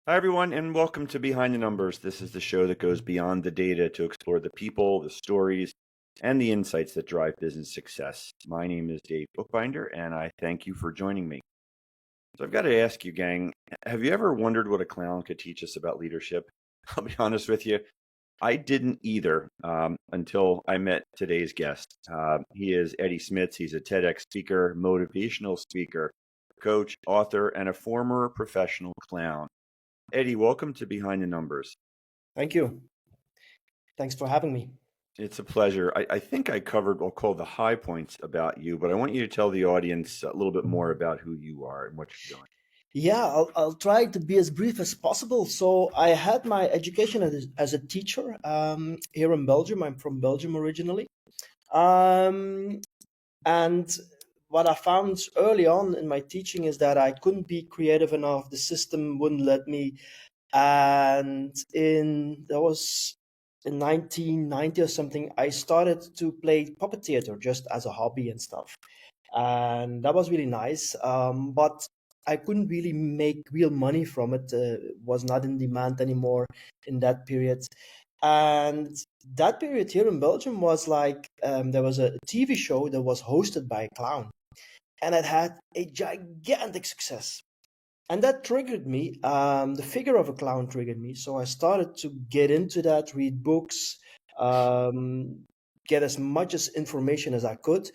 Hi, everyone, and welcome to Behind the Numbers. This is the show that goes beyond the data to explore the people, the stories, and the insights that drive business success. My name is Dave Bookbinder, and I thank you for joining me. So I've got to ask you, gang, have you ever wondered what a clown could teach us about leadership? I'll be honest with you, I didn't either until I met today's guest. He is Eddy Smits. He's a TEDx speaker, motivational speaker, coach, author, and a former professional clown. Eddy, welcome to Behind the Numbers. Thank you. Thanks for having me. It's a pleasure. I think I covered, we'll call the high points about you, but I want you to tell the audience a little bit more about who you are and what you're doing. Yeah, I'll try to be as brief as possible. So I had my education as a teacher here in Belgium. I'm from Belgium originally. And what I found early on in my teaching is that I couldn't be creative enough. The system wouldn't let me. And that was in 1990 or something, I started to play puppet theater just as a hobby and stuff. And that was really nice. But I couldn't really make real money from it. It was not in demand anymore in that period. And that period here in Belgium was like there was a TV show that was hosted by a clown, and it had a gigantic success. And that triggered me. The figure of a clown triggered me. So I started to get into that, read books, get as much as information as I could.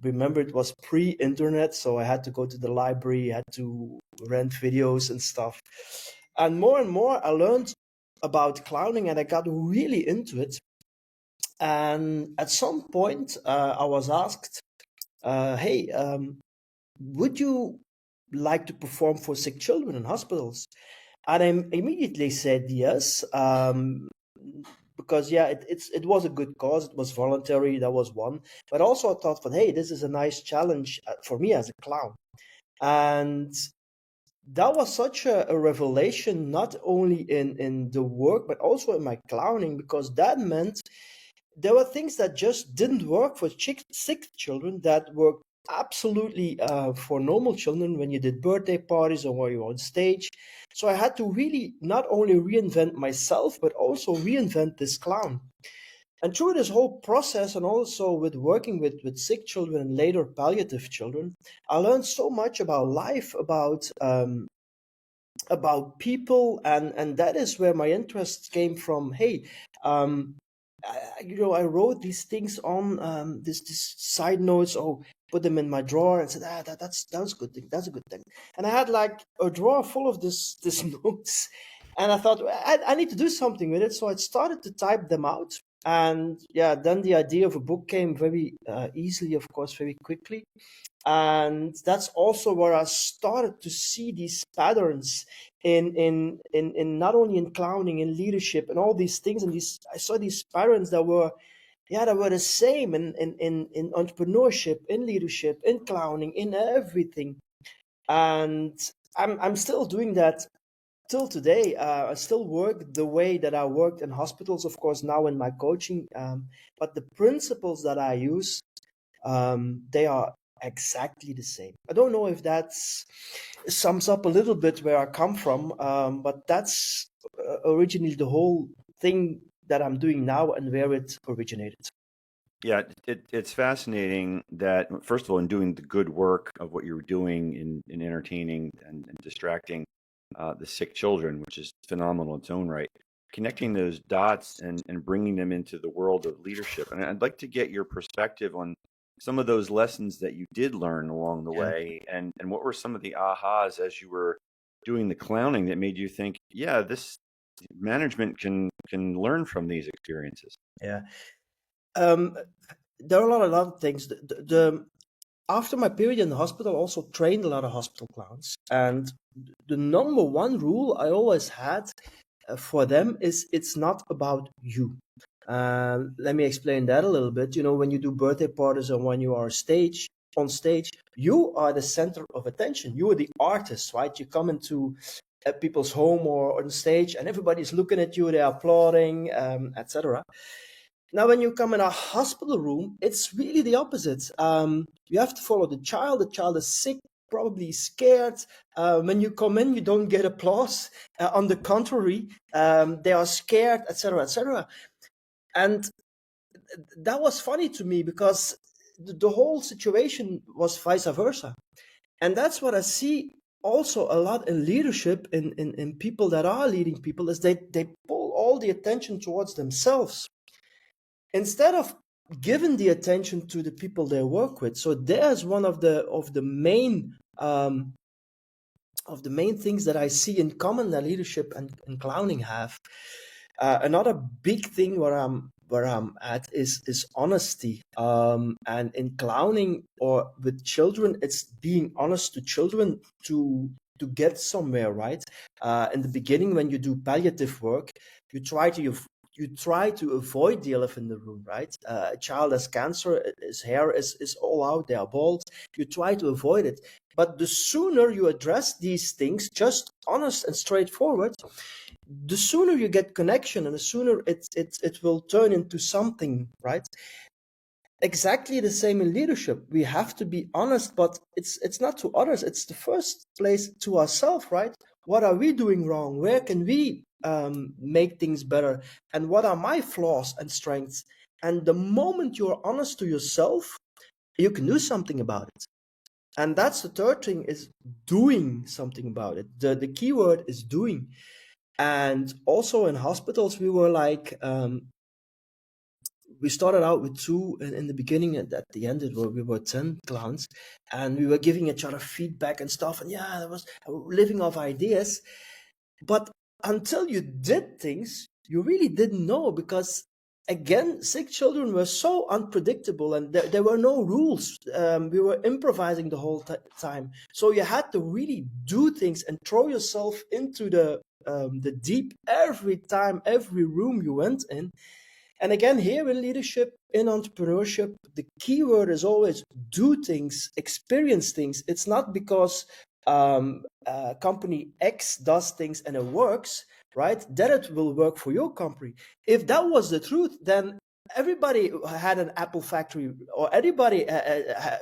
Remember, it was pre-internet, so I had to go to the library, had to rent videos and stuff. And more, I learned about clowning, and I got really into it. And at some point, I was asked, "Hey, would you like to perform for sick children in hospitals?" And I immediately said yes, because it was a good cause. It was voluntary. That was one. But also I thought, hey, this is a nice challenge for me as a clown. And that was such a revelation, not only in the work, but also in my clowning, because that meant there were things that just didn't work for sick children that were absolutely for normal children when you did birthday parties or when you were on stage. So I had to really not only reinvent myself, but also reinvent this clown. And through this whole process, and also with working with sick children and later palliative children, I learned so much about life, about people, and that is where my interest came from. Hey, I wrote these things on this side notes. Oh, put them in my drawer and said, that's a good thing. That's a good thing. And I had like a drawer full of this notes, and I thought I need to do something with it. So I started to type them out. And yeah, then the idea of a book came very easily, of course, very quickly. And that's also where I started to see these patterns in not only in clowning, in leadership, and all these things. And I saw these patterns that were the same in entrepreneurship, in leadership, in clowning, in everything. And I'm still doing that till today. I still work the way that I worked in hospitals, of course, now in my coaching. But the principles that I use, they are exactly the same. I don't know if that sums up a little bit where I come from, but that's originally the whole thing that I'm doing now and where it originated. Yeah, it's fascinating that, first of all, in doing the good work of what you're doing in entertaining and distracting the sick children, which is phenomenal in its own right, connecting those dots and bringing them into the world of leadership. And I'd like to get your perspective on some of those lessons that you did learn along the way, and what were some of the ahas as you were doing the clowning that made you think, yeah, this management can learn from these experiences. Yeah. There are a lot of things. After my period in the hospital, I also trained a lot of hospital clowns. And the number one rule I always had for them is it's not about you. Let me explain that a little bit. When you do birthday parties and when you are on stage, you are the center of attention. You are the artist, right? You come into people's home or on stage and everybody's looking at you, they're applauding, etc. Now, when you come in a hospital room, it's really the opposite. You have to follow the child. The child is sick. probably scared. When you come in, you don't get applause. On the contrary, they are scared, etc., etc. And that was funny to me because the whole situation was vice versa. And that's what I see also a lot in leadership, in people that are leading people, is they pull all the attention towards themselves instead of giving the attention to the people they work with. So there's one of the main things that I see in common that leadership and clowning have. Another big thing where I'm at is honesty. And in clowning or with children, it's being honest to children to get somewhere, right? In the beginning, when you do palliative work, you try to avoid the elephant in the room, right? A child has cancer, his hair is all out, they are bald. You try to avoid it. But the sooner you address these things, just honest and straightforward, the sooner you get connection and the sooner it will turn into something, right? Exactly the same in leadership. We have to be honest, but it's not to others. It's the first place to ourselves, right? What are we doing wrong? Where can we make things better? And what are my flaws and strengths? And the moment you're honest to yourself, you can do something about it. And that's the third thing, is doing something about it. The key word is doing. And also in hospitals, we were like, we started out with two in the beginning, and at the end we were 10 clowns, and we were giving each other feedback and stuff. And yeah, that was living off ideas. But until you did things, you really didn't know, because again, sick children were so unpredictable, and there were no rules. We were improvising the whole time. So you had to really do things and throw yourself into the deep every time, every room you went in. And again, here in leadership, in entrepreneurship, the key word is always do things, experience things. It's not because company X does things and it works, right, that it will work for your company. If that was the truth, then everybody had an Apple factory, or everybody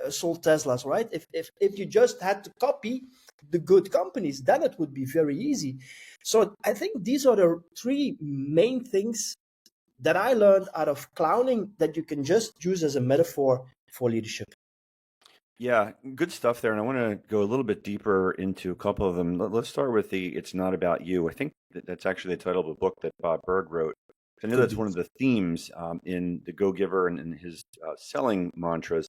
sold Teslas, right? If you just had to copy the good companies, then it would be very easy. So I think these are the three main things that I learned out of clowning that you can just use as a metaphor for leadership. Yeah, good stuff there. And I want to go a little bit deeper into a couple of them. Let's start with It's Not About You. I think that's actually the title of a book that Bob Berg wrote. I know that's one of the themes in The Go-Giver and in his selling mantras.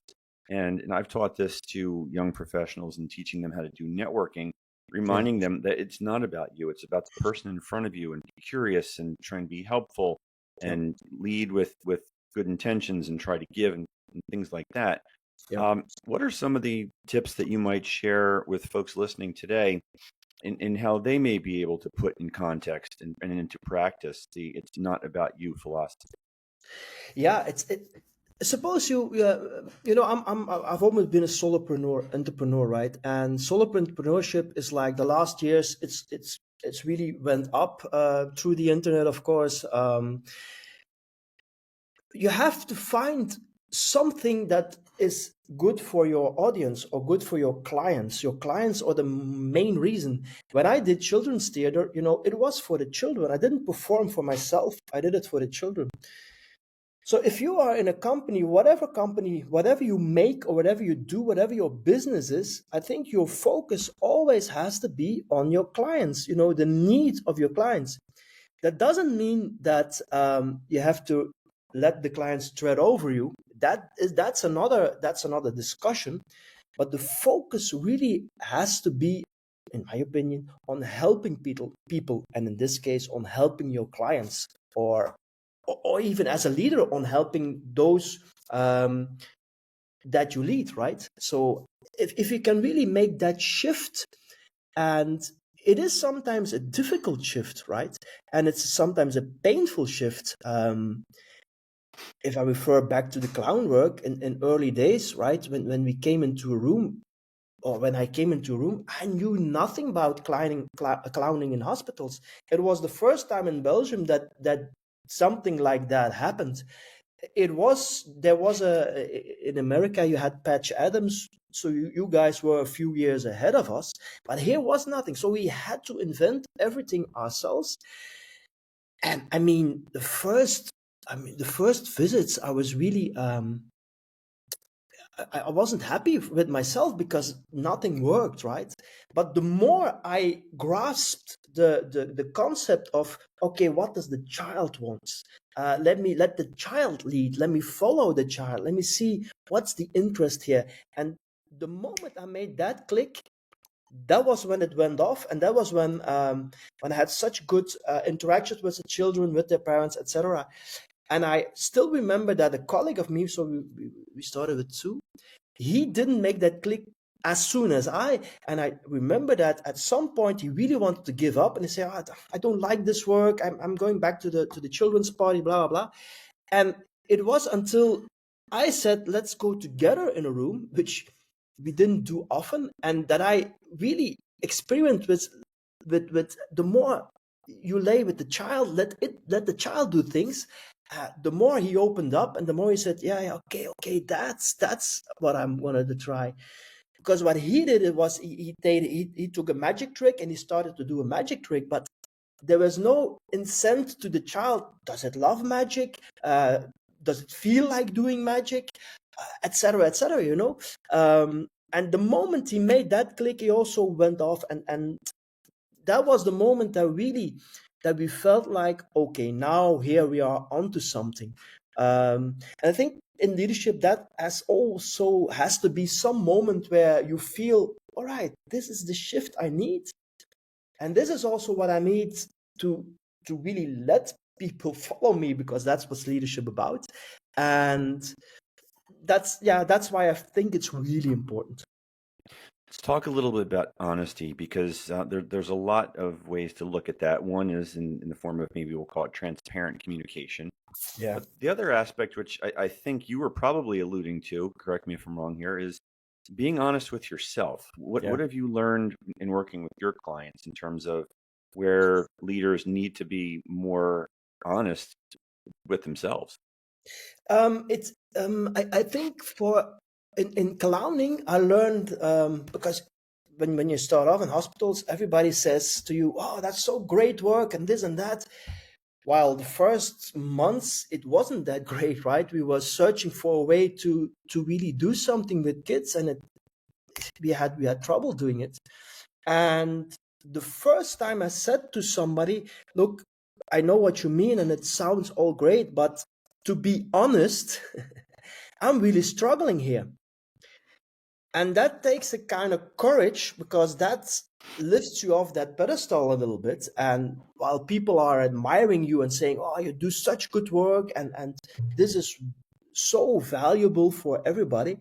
And I've taught this to young professionals and teaching them how to do networking, reminding them that it's not about you. It's about the person in front of you, and be curious and try and be helpful and lead with good intentions and try to give and things like that. What are some of the tips that you might share with folks listening today in how they may be able to put in context and into practice the "it's not about you" philosophy? Yeah, suppose I've always been a solopreneur, entrepreneur, right? And solopreneurship is like the last years, it's really went up through the internet, of course. You have to find something that is good for your audience or good for your clients. Your clients are the main reason. When I did children's theater, it was for the children. I didn't perform for myself. I did it for the children. So if you are in a company, whatever you make or whatever you do, whatever your business is, I think your focus always has to be on your clients, the needs of your clients. That doesn't mean that you have to let the clients tread over you. That's another discussion. But the focus really has to be, in my opinion, on helping people, and in this case, on helping your clients, or even as a leader, on helping those that you lead, right? So if you can really make that shift, and it is sometimes a difficult shift, right? And it's sometimes a painful shift. If I refer back to the clown work in early days, right? When we came into a room, or when I came into a room, I knew nothing about clowning in hospitals. It was the first time in Belgium that something like that happened. In America, you had Patch Adams So you guys were a few years ahead of us, but here was nothing. So we had to invent everything ourselves. And the first visits, I was really I wasn't happy with myself because nothing worked, right? But the more I grasped the concept of, okay, what does the child want? Let the child lead. Let me follow the child. Let me see what's the interest here. And the moment I made that click, that was when it went off, and that was when I had such good interactions with the children, with their parents, etc. And I still remember that a colleague of me, so we started with two, he didn't make that click as soon as and I remember that at some point he really wanted to give up, and he said, "Oh, I don't like this work. I'm going back to the children's party, blah, blah, blah." And it was until I said, let's go together in a room, which we didn't do often, and that I really experienced with the more you lay with the child, let the child do things, the more he opened up, and the more he said, yeah, okay, that's what I'm wanted to try. Because what he did was he took a magic trick and he started to do a magic trick, but there was no incentive to the child. Does it love magic? Does it feel like doing magic? Etc., etc. And the moment he made that click, he also went off, and that was the moment that we felt like, okay, now here we are onto something. And I think in leadership that has to be some moment where you feel, all right, this is the shift I need, and this is also what I need to really let people follow me, because that's what's leadership about. And that's why I think it's really important. Let's talk a little bit about honesty, because there's a lot of ways to look at that. One is in the form of, maybe we'll call it, transparent communication. Yeah. But the other aspect, which I think you were probably alluding to, correct me if I'm wrong here, is being honest with yourself. What have you learned in working with your clients in terms of where leaders need to be more honest with themselves? I think in clowning, I learned, because when you start off in hospitals, everybody says to you, "Oh, that's so great work," and this and that. While the first months it wasn't that great, right? We were searching for a way to really do something with kids, and we had trouble doing it. And the first time I said to somebody, "Look, I know what you mean, and it sounds all great, but to be honest, I'm really struggling here." And that takes a kind of courage, because that lifts you off that pedestal a little bit. And while people are admiring you and saying, "Oh, you do such good work, and this is so valuable for everybody,"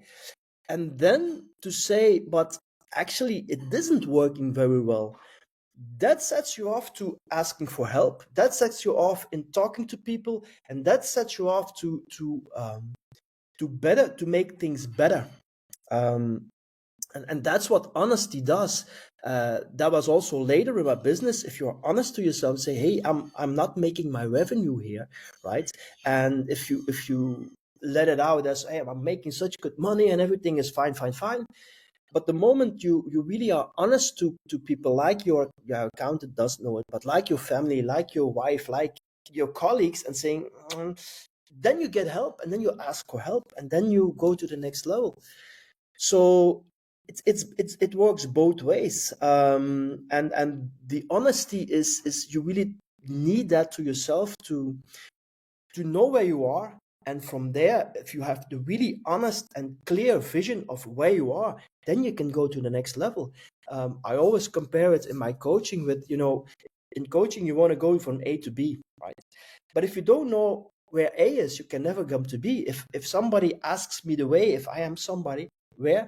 and then to say, "But actually it isn't working very well," that sets you off to asking for help. That sets you off in talking to people, and that sets you off to make things better. And that's what honesty does. That was also later in my business. If you're honest to yourself, say, "Hey, I'm not making my revenue here," right? And if you let it out as, "Hey, I'm making such good money and everything is fine, fine, fine," but the moment you really are honest to people, like your accountant doesn't know it, but like your family, like your wife, like your colleagues, and saying, then you get help, and then you ask for help, and then you go to the next level. So it works both ways. And the honesty is you really need that to yourself to know where you are. And from there, if you have the really honest and clear vision of where you are, then you can go to the next level. I always compare it in my coaching with, in coaching, you want to go from A to B, right? But if you don't know where A is, you can never come to B. If somebody asks me the way, if I am somebody where,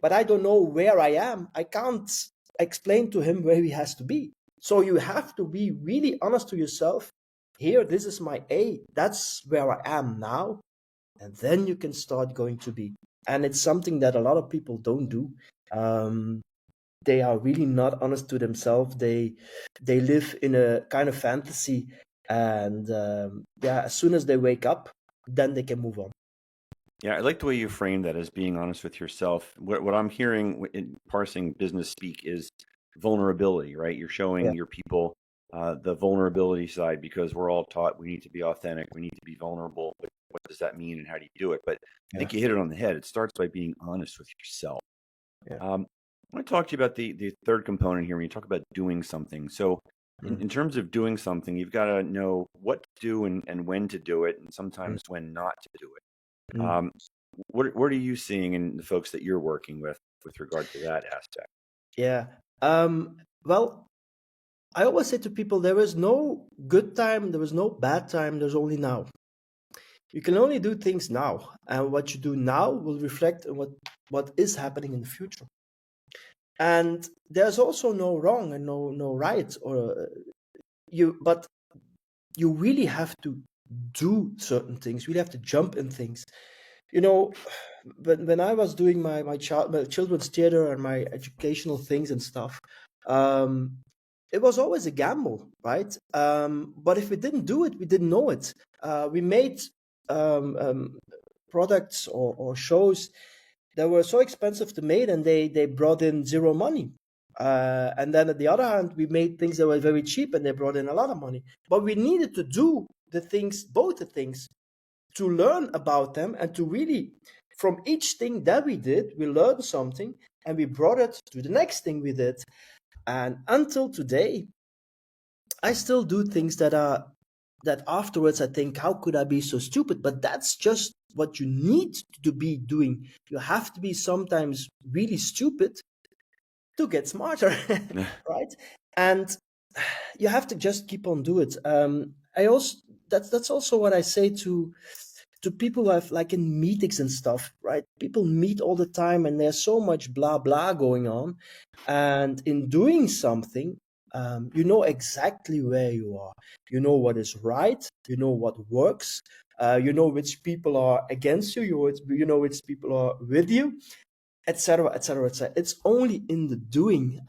but I don't know where I am, I can't explain to him where he has to be. So you have to be really honest to yourself. Here, this is my A. That's where I am now. And then you can start going to B. And it's something that a lot of people don't do. They are really not honest to themselves. They live in a kind of fantasy. And as soon as they wake up, then they can move on. Yeah, I like the way you frame that as being honest with yourself. What I'm hearing in parsing business speak is vulnerability, right? You're Yeah, showing your people the vulnerability side because we're all taught we need to be authentic, we need to be vulnerable. But what does that mean and how do you do it? But I yeah, think you hit it on the head. It starts by being honest with yourself. yeah. I want to talk to you about the third component here when you talk about doing something. So, Mm, in terms of doing something, you've got to know what to do and when to do it, and mm, sometimes when not to do it. mm. What are you seeing in the folks that you're working with regard to that aspect? Yeah. Well, I always say to people, there is no good time, there is no bad time, there's only now. You can only do things now, and what you do now will reflect on what is happening in the future. And there's also no wrong and no right, or but you really have to do certain things. You really have to jump in things. You know, when I was doing my children's theater and my educational things and stuff, um, it was always a gamble, right? But if we didn't do it, we didn't know it. We made um, um, products or shows that were so expensive to make, and they brought in zero money. And then at the other hand, we made things that were very cheap, and they brought in a lot of money. But we needed to do the things, both the things, to learn about them and to really, from each thing that we did, we learned something and we brought it to the next thing we did. And until today, I still do things that afterwards I think, how could I be so stupid? But that's just what you need to be doing. You have to be sometimes really stupid to get smarter, right? And you have to just keep on do it. I also that's also what I say to people who have, like, in meetings and stuff, right? People meet all the time and there's so much blah blah going on, and in doing something, you know exactly where you are. You know what is right. You know what works. You know which people are against you. You know which people are with you, etc., etc., etc. It's only in the doing.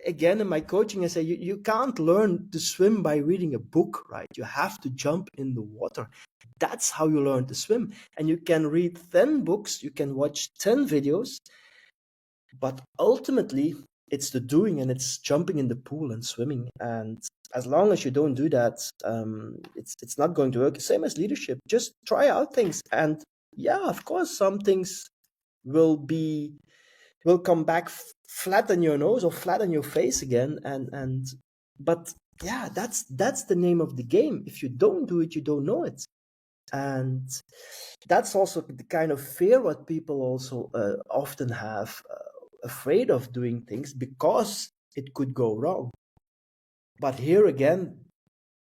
Again, in my coaching, I say you can't learn to swim by reading a book, right? You have to jump in the water. That's how you learn to swim. And you can read 10 books, you can watch 10 videos, but ultimately it's the doing, and it's jumping in the pool and swimming. And as long as you don't do that, it's not going to work. Same as leadership. Just try out things, and yeah, of course, some things will be will come back flat on your nose or flat on your face again, and but yeah, that's the name of the game. If you don't do it, you don't know it. And that's also the kind of fear what people also often have, afraid of doing things because it could go wrong. But here again,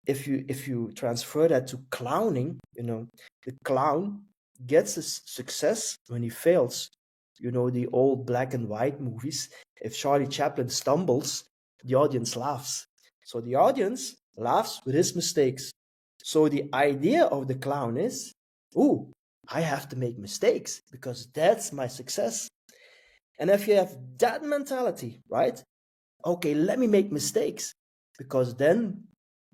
if you transfer that to clowning, the clown gets a success when he fails. The old black and white movies. If Charlie Chaplin stumbles, the audience laughs. So the audience laughs with his mistakes. So the idea of the clown is, ooh, I have to make mistakes because that's my success. And if you have that mentality, right? Okay, let me make mistakes because then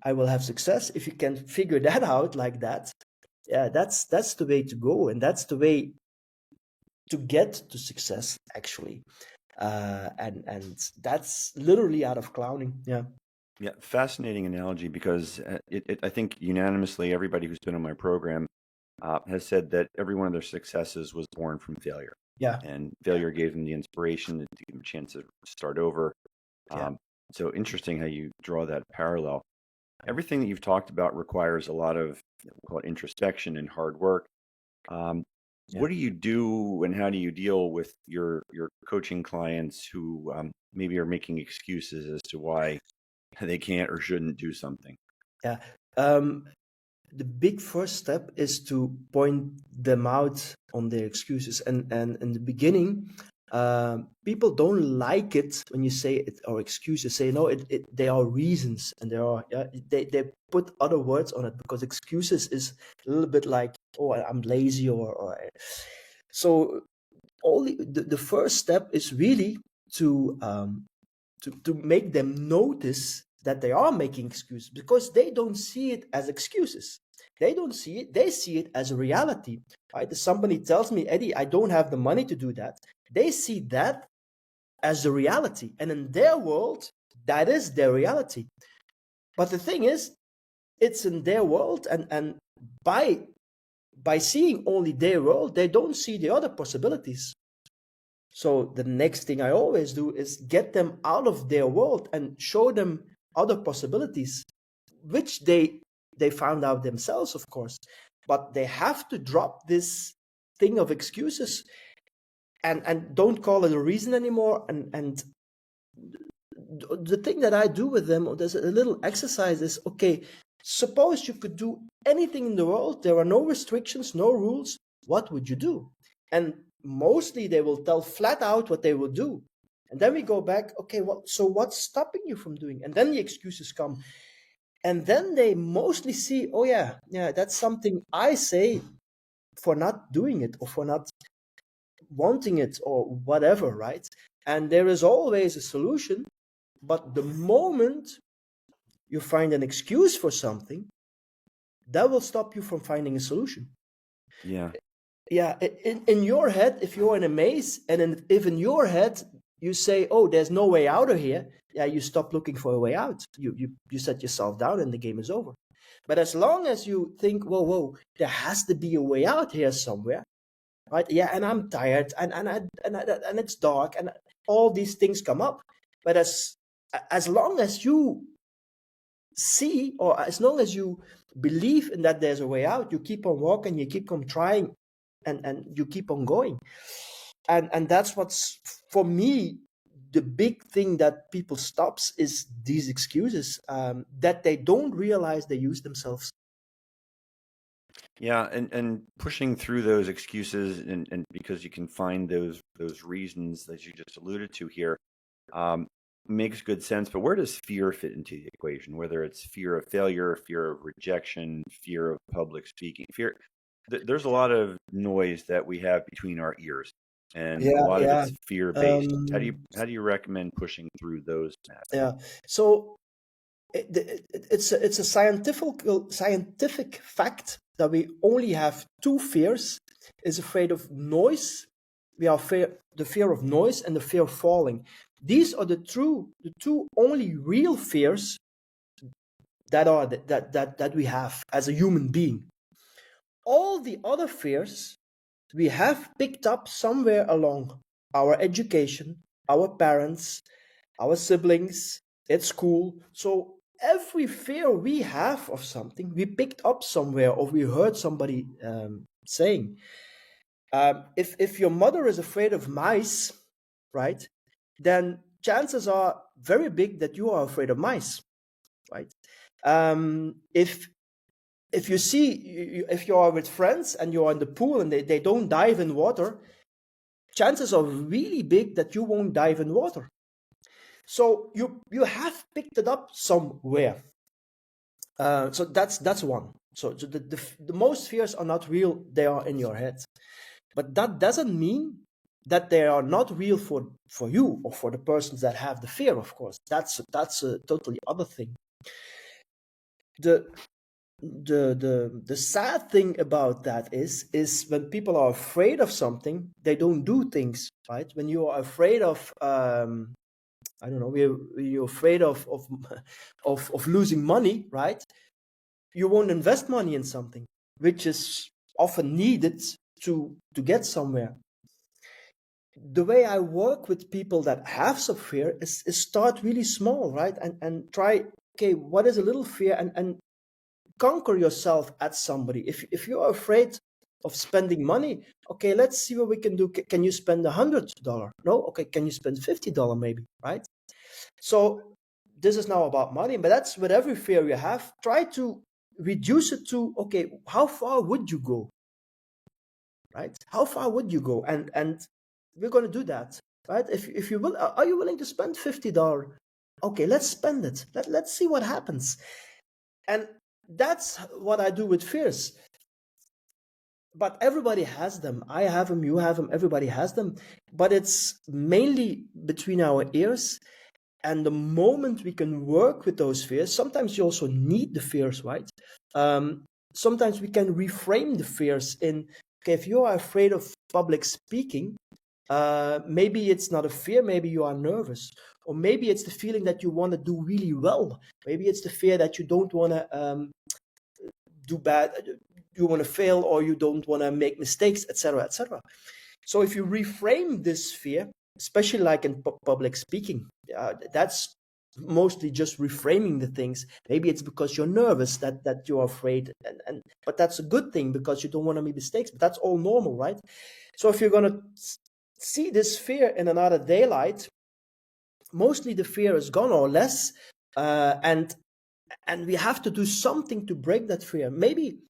I will have success. If you can figure that out like that, yeah, that's the way to go, and that's the way to get to success, actually. And that's literally out of clowning. Yeah, Yeah, fascinating analogy because I think unanimously everybody who's been on my program has said that every one of their successes was born from failure, yeah, and yeah, failure gave them the inspiration to give them a chance to start over. yeah. So interesting how you draw that parallel. Yeah. Everything that you've talked about requires a lot of, we'll call it introspection and hard work. Yeah. What do you do, and how do you deal with your coaching clients who maybe are making excuses as to why they can't or shouldn't do something? Yeah. Um, the big first step is to point them out on their excuses. And in the beginning, people don't like it when you say it or excuses. Say no, they are reasons, and there are, yeah, they put other words on it, because excuses is a little bit like, oh, I'm lazy, or so. Only the first step is really to to make them notice that they are making excuses, because they don't see it as excuses. They don't see it. They see it as a reality, right? If somebody tells me, Eddie, I don't have the money to do that, they see that as a reality. And in their world, that is their reality. But the thing is, it's in their world, and by seeing only their world, they don't see the other possibilities. So the next thing I always do is get them out of their world and show them other possibilities, which they found out themselves, of course. But they have to drop this thing of excuses and don't call it a reason anymore. And the thing that I do with them, there's a little exercise, is, okay, suppose you could do anything in the world, there are no restrictions, no rules, what would you do? And mostly they will tell flat out what they will do. And then we go back, okay, so what's stopping you from doing? And then the excuses come. And then they mostly see, oh yeah, that's something I say for not doing it or for not wanting it or whatever, right? And there is always a solution. But the moment you find an excuse for something, that will stop you from finding a solution. Yeah. Yeah. In your head, if you're in a maze, and if in your head you say, oh, there's no way out of here, yeah, you stop looking for a way out. You set yourself down and the game is over. But as long as you think, whoa, there has to be a way out here somewhere, right? Yeah, and I'm tired, and it's dark, and all these things come up. But as long as you see, or as long as you believe in that there's a way out, you keep on walking, you keep on trying, and you keep on going. And that's what's, for me, the big thing that people stops is these excuses that they don't realize they use themselves. Yeah, and pushing through those excuses, and because you can find those reasons that you just alluded to here, makes good sense. But where does fear fit into the equation? Whether it's fear of failure, fear of rejection, fear of public speaking, fear. There's a lot of noise that we have between our ears, and a lot of it's fear based. How do you recommend pushing through those matters? Yeah. So it's a scientific fact that we only have two fears: is afraid of noise. We are the fear of noise and the fear of falling. These are the two only real fears that we have as a human being. All the other fears we have picked up somewhere along our education, our parents, our siblings, at school. So every fear we have of something, we picked up somewhere, or we heard somebody saying. If your mother is afraid of mice, right, then chances are very big that you are afraid of mice, right? If you see, if you are with friends and you are in the pool and they don't dive in water, chances are really big that you won't dive in water. So you have picked it up somewhere. So that's one. So the most fears are not real; they are in your head. But that doesn't mean that they are not real for you or for the persons that have the fear. Of course, that's a totally other thing. The sad thing about that is when people are afraid of something, they don't do things, right? When you are afraid of I don't know, you're afraid of losing money, right? You won't invest money in something which is often needed to get somewhere. The way I work with people that have some fear is start really small, right? And try, okay, what is a little fear, and conquer yourself at somebody. If you're afraid of spending money, okay, let's see what we can do. Can you spend $100? No? Okay, can you spend $50 maybe, right? So this is now about money, but that's with every fear you have. Try to reduce it to, okay, how far would you go? Right? How far would you go? And we're going to do that, right? If you will, are you willing to spend $50? Okay, let's spend it. Let's see what happens. And that's what I do with fears. But everybody has them. I have them, you have them, everybody has them. But it's mainly between our ears. And the moment we can work with those fears, sometimes you also need the fears, right? sometimes we can reframe the fears in, okay, if you are afraid of public speaking, maybe it's not a fear, maybe you are nervous, or maybe it's the feeling that you want to do really well. Maybe it's the fear that you don't want to do bad, you want to fail, or you don't want to make mistakes, etc., etc. So if you reframe this fear, especially like in public speaking, that's mostly just reframing the things. Maybe it's because you're nervous that you're afraid, but that's a good thing because you don't want to make mistakes. But that's all normal, right? So if you're gonna see this fear in another daylight, mostly the fear is gone or less, and we have to do something to break that fear. Maybe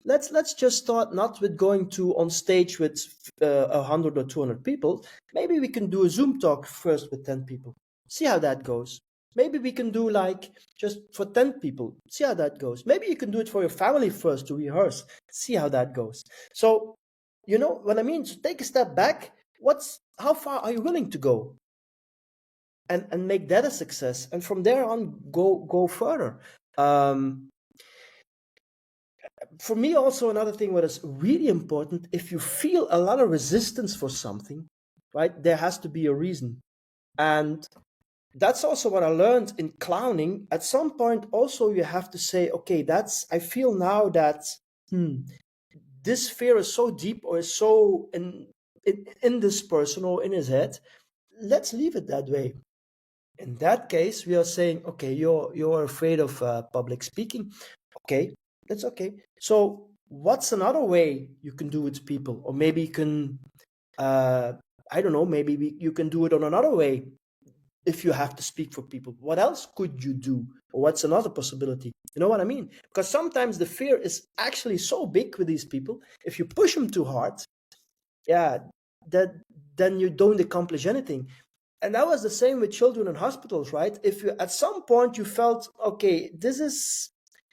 let's just start not with going to on stage with 100 or 200 people. Maybe we can do a Zoom talk first with 10 people. See how that goes. Maybe we can do like just for 10 people. See how that goes. Maybe you can do it for your family first to rehearse. See how that goes. So, you know what I mean? So take a step back. How far are you willing to go? And make that a success. And from there on, go further. For me, also another thing what is really important, if you feel a lot of resistance for something, right, there has to be a reason. And that's also what I learned in clowning. At some point also you have to say, okay, I feel now that this fear is so deep or is so in this person or in his head. Let's leave it that way. In that case, we are saying, okay, you're afraid of public speaking. Okay, that's okay. So what's another way you can do it to people? Or maybe you can, I don't know, maybe you can do it on another way if you have to speak for people. What else could you do? Or what's another possibility? You know what I mean? Because sometimes the fear is actually so big with these people. If you push them too hard, then you don't accomplish anything. And that was the same with children in hospitals, right? If you at some point you felt, okay,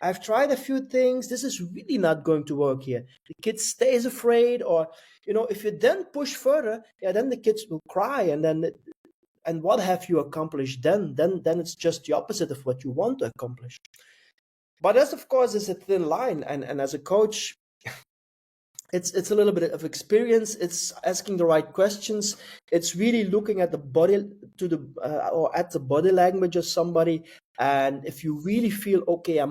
I've tried a few things, this is really not going to work here. The kid stays afraid, or if you then push further, then the kids will cry, and what have you accomplished then? Then it's just the opposite of what you want to accomplish. But that, of course, is a thin line, and as a coach, it's a little bit of experience. It's asking the right questions. It's really looking at the body or at the body language of somebody. And if you really feel, okay,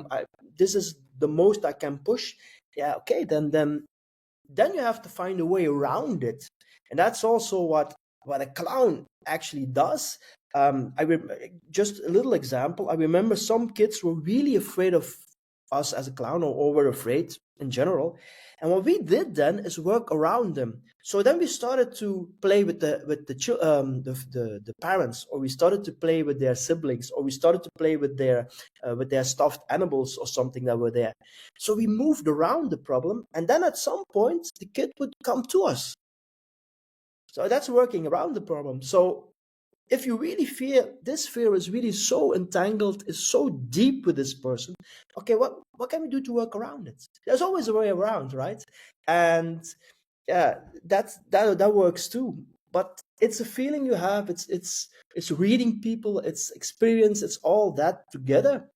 this is the most I can push. Yeah, okay, then you have to find a way around it. And that's also what a clown actually does. Just a little example. I remember some kids were really afraid of us as a clown, or were afraid in general. And what we did then is work around them. So then we started to play with the parents, or we started to play with their siblings, or we started to play with their stuffed animals or something that were there. So we moved around the problem, and then at some point the kid would come to us. So that's working around the problem. So if you really this fear is really so entangled, is so deep with this person, okay, what can we do to work around it? There's always a way around, right? And yeah, that works too. But it's a feeling you have. It's reading people. It's experience. It's all that together.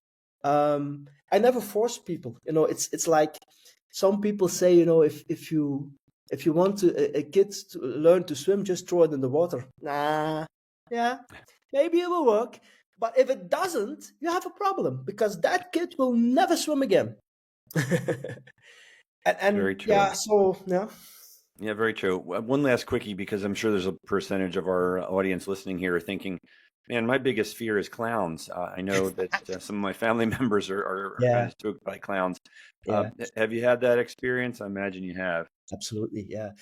I never force people. It's like some people say. If you want a kid to learn to swim, just throw it in the water. Nah. Yeah, maybe it will work. But if it doesn't, you have a problem, because that kid will never swim again. and Very true. yeah, so yeah. Yeah, very true. One last quickie, because I'm sure there's a percentage of our audience listening here thinking, man, my biggest fear is clowns. I know that some of my family members are kind of spooked by clowns. Yeah. Have you had that experience? I imagine you have. Absolutely, yeah.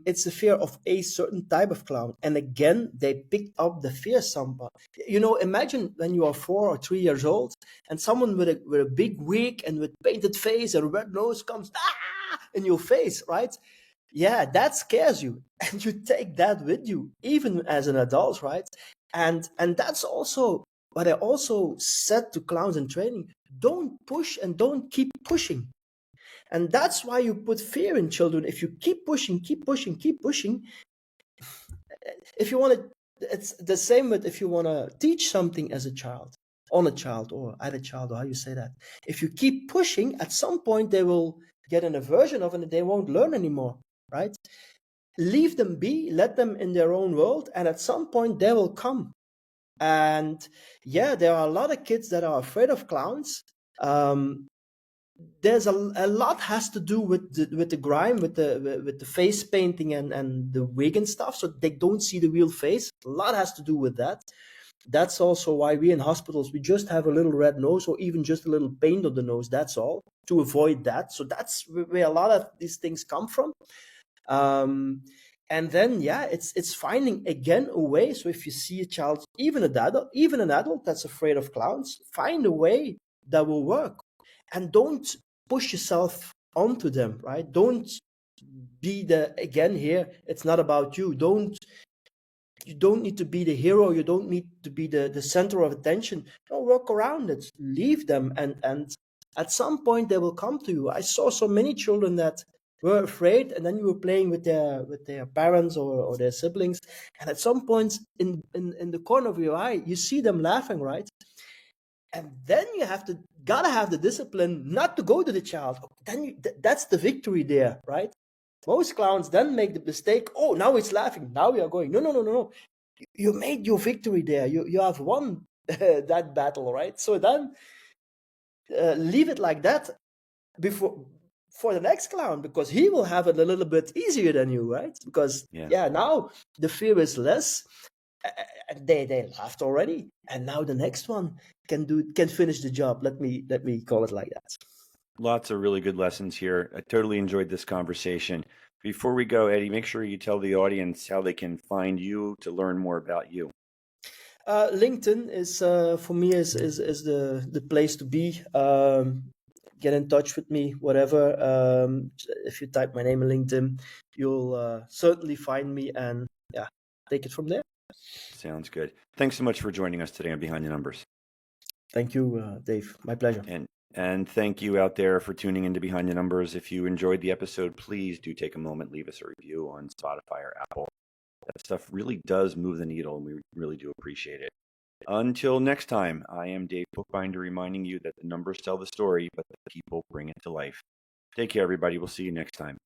It's the fear of a certain type of clown. And again, they picked up the fear somehow. Imagine when you are 4 or 3 years old, and someone with a big wig and with painted face and red nose comes in your face, right? Yeah, that scares you. And you take that with you, even as an adult, right? And that's also what I also said to clowns in training. Don't push and don't keep pushing. And that's why you put fear in children. If you keep pushing, if you want to, it's the same with if you want to teach something as a child. on a child or at a child, or how you say that. If you keep pushing, at some point they will get an aversion of it and they won't learn anymore, right? Leave them be, let them in their own world, and at some point they will come. And yeah, there are a lot of kids that are afraid of clowns. There's a lot has to do with the grime, with the face painting and the wig and stuff, so they don't see the real face. A lot has to do with that. That's also why we in hospitals, we just have a little red nose or even just a little paint on the nose. That's all, to avoid that. So that's where a lot of these things come from. And then, yeah, it's finding again a way. So if you see a child, even an adult that's afraid of clowns, find a way that will work, and don't push yourself onto them, right? Don't be again here. It's not about you. You don't need to be the hero. You don't need to be the center of attention. Don't work around it. Leave them, and at some point they will come to you. I saw so many children that were afraid, and then you were playing with their parents or their siblings, and at some point in the corner of your eye, you see them laughing, right? And then you gotta have the discipline not to go to the child. Then that's the victory there, right? Most clowns then make the mistake. Oh, now it's laughing. Now we are going. No. You made your victory there. You have won that battle, right? So then leave it like that for the next clown, because he will have it a little bit easier than you, right? Because now the fear is less. They laughed already, and now the next one can finish the job. Let me call it like that. Lots of really good lessons here. I totally enjoyed this conversation. Before we go, Eddy, make sure you tell the audience how they can find you to learn more about you. LinkedIn is for me is the place to be. Get in touch with me, whatever. If you type my name in LinkedIn, you'll certainly find me, and take it from there. Sounds good. Thanks so much for joining us today on Behind the Numbers. Thank you, Dave. My pleasure. And thank you out there for tuning into Behind the Numbers. If you enjoyed the episode, please do take a moment, leave us a review on Spotify or Apple. That stuff really does move the needle, and we really do appreciate it. Until next time, I am Dave Bookbinder, reminding you that the numbers tell the story, but the people bring it to life. Take care, everybody. We'll see you next time.